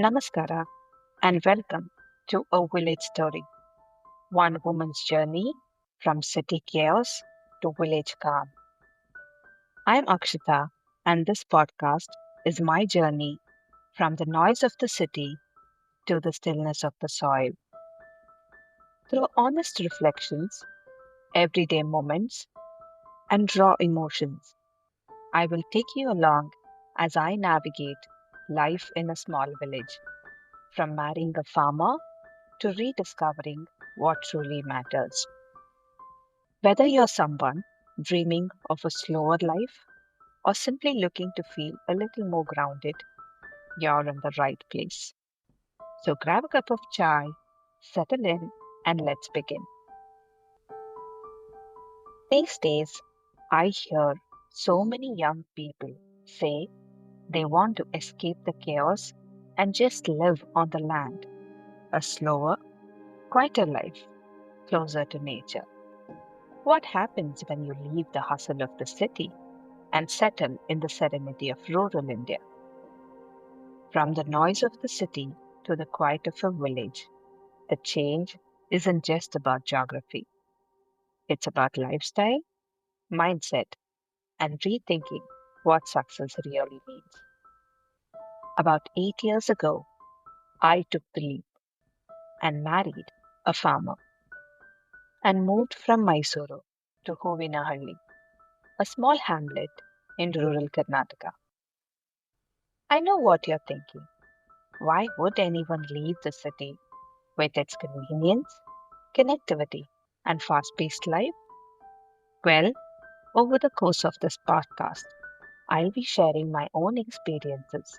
Namaskara and welcome to A Village Story, one woman's journey from city chaos to village calm. I'm Akshita, and this podcast is my journey from the noise of the city to the stillness of the soil. Through honest reflections, everyday moments, and raw emotions, I will take you along as I navigate life in a small village, from marrying a farmer to rediscovering what truly matters. Whether you're someone dreaming of a slower life or simply looking to feel a little more grounded, you're in the right place. So grab a cup of chai, settle in, and let's begin. These days, I hear so many young people say they want to escape the chaos and just live on the land, a slower, quieter life, closer to nature. What happens when you leave the hustle of the city and settle in the serenity of rural India? From the noise of the city to the quiet of a village, the change isn't just about geography. It's about lifestyle, mindset, and rethinking what success really means. About 8 years ago, I took the leap and married a farmer and moved from Mysuru to Hovinahalli, a small hamlet in rural Karnataka. I know what you're thinking. Why would anyone leave the city with its convenience, connectivity, and fast paced life? Well, over the course of this podcast, I'll be sharing my own experiences,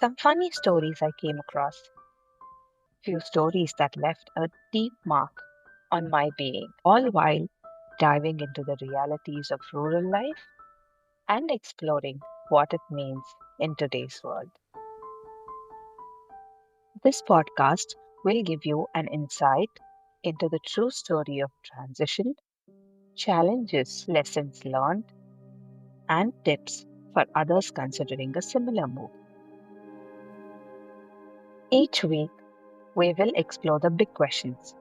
some funny stories I came across, few stories that left a deep mark on my being, all while diving into the realities of rural life and exploring what it means in today's world. This podcast will give you an insight into the true story of transition, challenges, lessons learned, and tips for others considering a similar move. Each week, we will explore the big questions.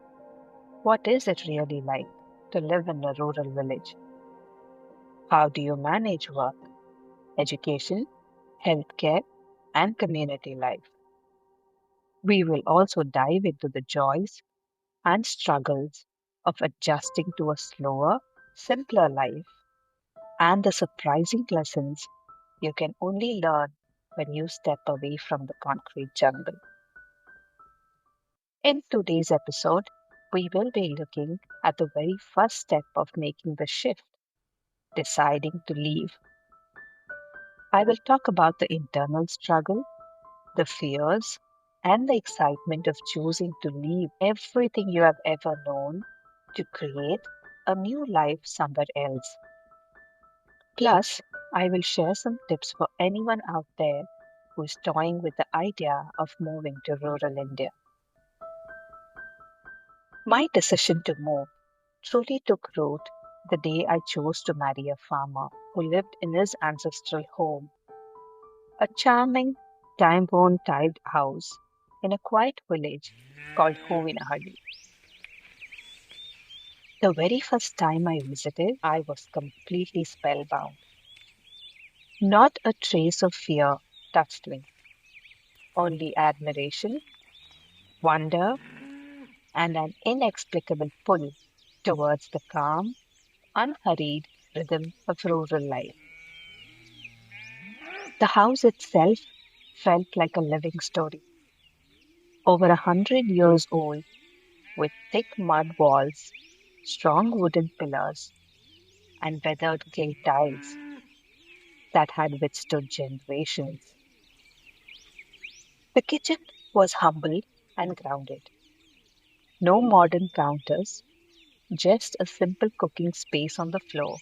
What is it really like to live in a rural village? How do you manage work, education, healthcare, and community life? We will also dive into the joys and struggles of adjusting to a slower, simpler life and the surprising lessons you can only learn when you step away from the concrete jungle. In today's episode, we will be looking at the very first step of making the shift, deciding to leave. I will talk about the internal struggle, the fears, and the excitement of choosing to leave everything you have ever known to create a new life somewhere else. Plus, I will share some tips for anyone out there who is toying with the idea of moving to rural India. My decision to move truly took root the day I chose to marry a farmer who lived in his ancestral home, a charming, time worn tiled house in a quiet village called Hovinahalli. The very first time I visited, I was completely spellbound. Not a trace of fear touched me, only admiration, wonder, and an inexplicable pull towards the calm, unhurried rhythm of rural life. The house itself felt like a living story, over 100 years old, with thick mud walls, strong wooden pillars, and weathered clay tiles that had withstood generations. The kitchen was humble and grounded. No modern counters, just a simple cooking space on the floor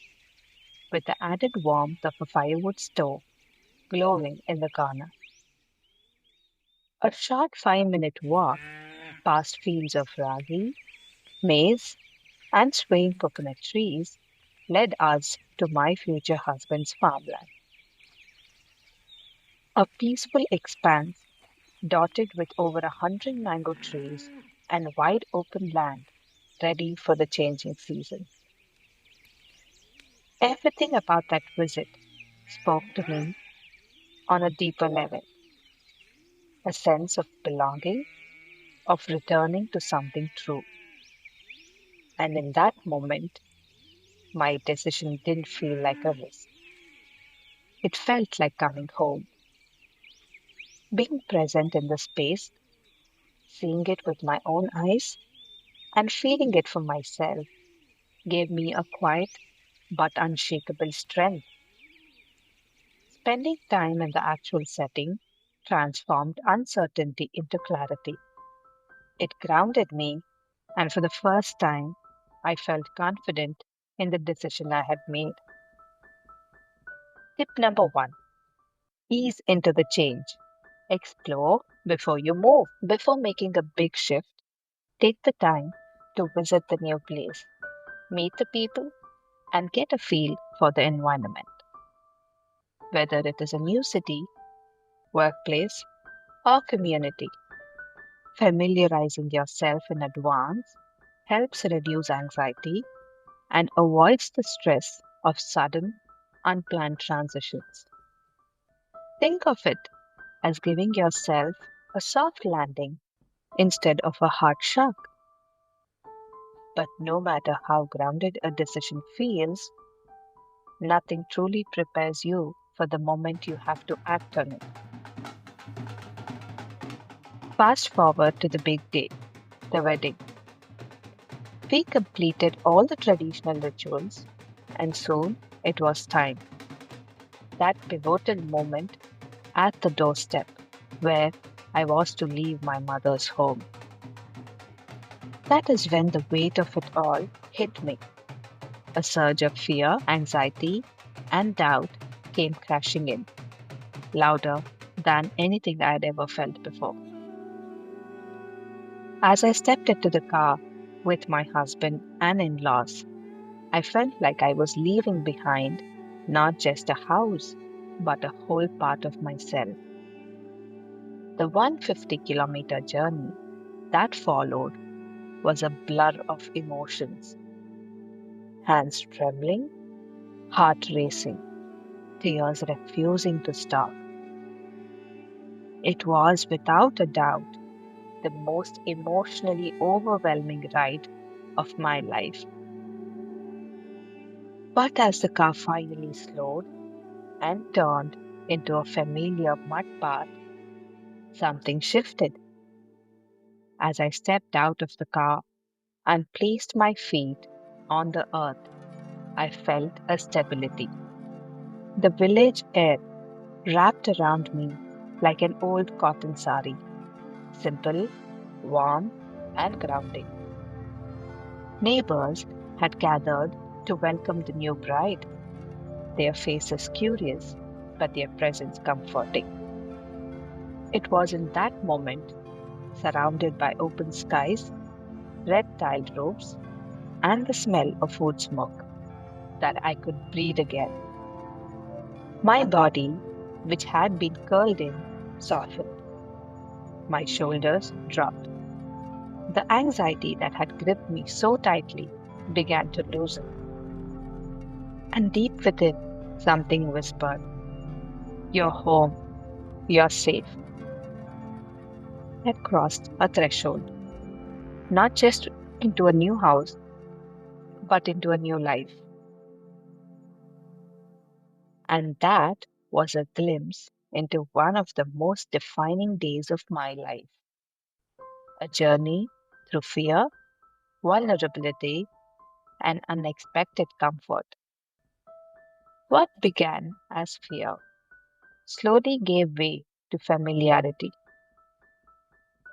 with the added warmth of a firewood stove glowing in the corner. A short 5-minute walk past fields of ragi, maize, and swaying coconut trees led us to my future husband's farmland, a peaceful expanse dotted with over 100 mango trees and wide open land ready for the changing season. Everything about that visit spoke to me on a deeper level, a sense of belonging, of returning to something true. And in that moment, my decision didn't feel like a risk. It felt like coming home, being present in the space, seeing it with my own eyes, and feeling it for myself gave me a quiet but unshakable strength. Spending time in the actual setting transformed uncertainty into clarity. It grounded me, and for the first time, I felt confident in the decision I had made. Tip number one: ease into the change. Explore before you move. Before making a big shift, take the time to visit the new place, meet the people, and get a feel for the environment. Whether it is a new city, workplace, or community, familiarizing yourself in advance helps reduce anxiety and avoids the stress of sudden, unplanned transitions. Think of it as giving yourself a soft landing instead of a hard shock. But no matter how grounded a decision feels, nothing truly prepares you for the moment you have to act on it. Fast forward to the big day, the wedding. We completed all the traditional rituals, and soon it was time. That pivotal moment at the doorstep where I was to leave my mother's home. That is when the weight of it all hit me. A surge of fear, anxiety, and doubt came crashing in, louder than anything I had ever felt before. As I stepped into the car with my husband and in laws, I felt like I was leaving behind not just a house, but a whole part of myself. The 150-kilometer journey that followed was a blur of emotions: hands trembling, heart racing, tears refusing to stop. It was without a doubt the most emotionally overwhelming ride of my life. But as the car finally slowed and turned into a familiar mud path, something shifted. As I stepped out of the car and placed my feet on the earth, I felt a stability. The village air wrapped around me like an old cotton sari, simple, warm, and grounding. Neighbors had gathered to welcome the new bride, their faces curious, but their presence comforting. It was in that moment, surrounded by open skies, red tiled roofs, and the smell of wood smoke, that I could breathe again. My body, which had been curled in, softened. My shoulders dropped. The anxiety that had gripped me so tightly began to loosen. And deep within, something whispered, "You're home. You're safe." I had crossed a threshold, not just into a new house, but into a new life. And that was a glimpse into one of the most defining days of my life, a journey through fear, vulnerability, and unexpected comfort. What began as fear slowly gave way to familiarity.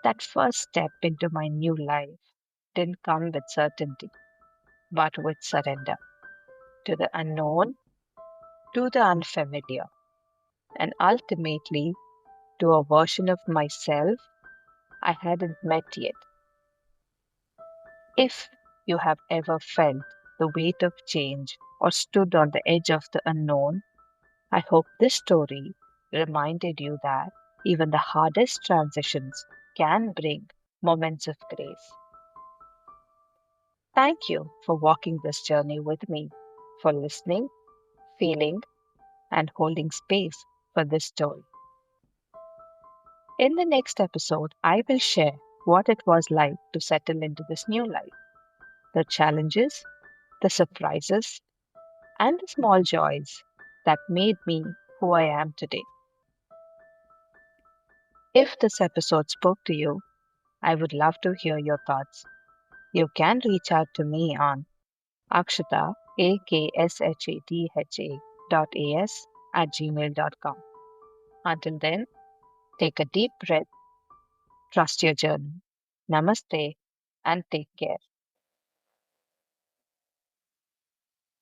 That first step into my new life didn't come with certainty, but with surrender to the unknown, to the unfamiliar, and ultimately to a version of myself I hadn't met yet. If you have ever felt the weight of change or stood on the edge of the unknown, I hope this story reminded you that Even the hardest transitions can bring moments of grace. Thank you for walking this journey with me, for listening, feeling, and holding space for this story. In the next episode, I will share what it was like to settle into this new life, the challenges, the surprises, and the small joys that made me who I am today. If this episode spoke to you, I would love to hear your thoughts. You can reach out to me on Akshata, AKSHATHA .as@gmail.com. Until then, take a deep breath, trust your journey. Namaste and take care.